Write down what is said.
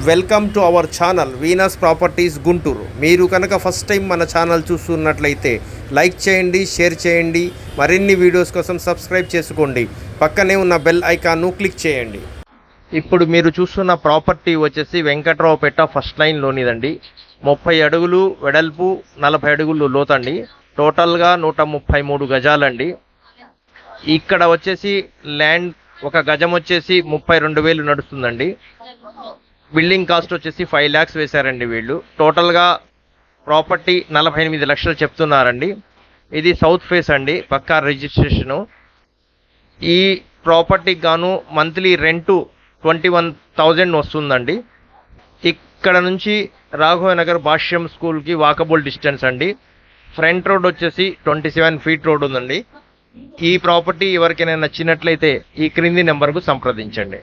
Welcome to our channel Venus properties Guntur. మీరు కనుక first time మన ఛానల్ చూస్తున్నట్లయితే లైక్ చేయండి, షేర్ చేయండి. మరిన్ని వీడియోస్ కోసం సబ్స్క్రైబ్ చేసుకోండి. పక్కనే ఉన్న బెల్ ఐకాన్ను క్లిక్ చేయండి. ఇప్పుడు మీరు చూస్తున్న ప్రాపర్టీ వచ్చేసి వెంకట్రావుపేట ఫస్ట్ లైన్లోనిదండి. 30 అడుగులు వెడల్పు, 40 అడుగులు లోతండి. టోటల్గా 133 గజాలండి. ఇక్కడ వచ్చేసి ల్యాండ్ ఒక గజం వచ్చేసి 32,000 నడుస్తుందండి. బిల్డింగ్ కాస్ట్ వచ్చేసి 5 lakhs వేశారండి వీళ్ళు. టోటల్గా ప్రాపర్టీ 48 లక్షలు చెప్తున్నారండి. ఇది సౌత్ ఫేస్ అండి, పక్కా రిజిస్ట్రేషను. ఈ ప్రాపర్టీకి గాను మంత్లీ రెంటు 21,000 వస్తుందండి. ఇక్కడ నుంచి రాఘవనగర్ భాష్యం స్కూల్కి వాకబుల్ డిస్టెన్స్ అండి. ఫ్రంట్ రోడ్ వచ్చేసి 27 feet రోడ్ ఉందండి. ఈ ప్రాపర్టీ ఎవరికైనా నచ్చినట్లయితే ఈ క్రింది నెంబర్కు సంప్రదించండి.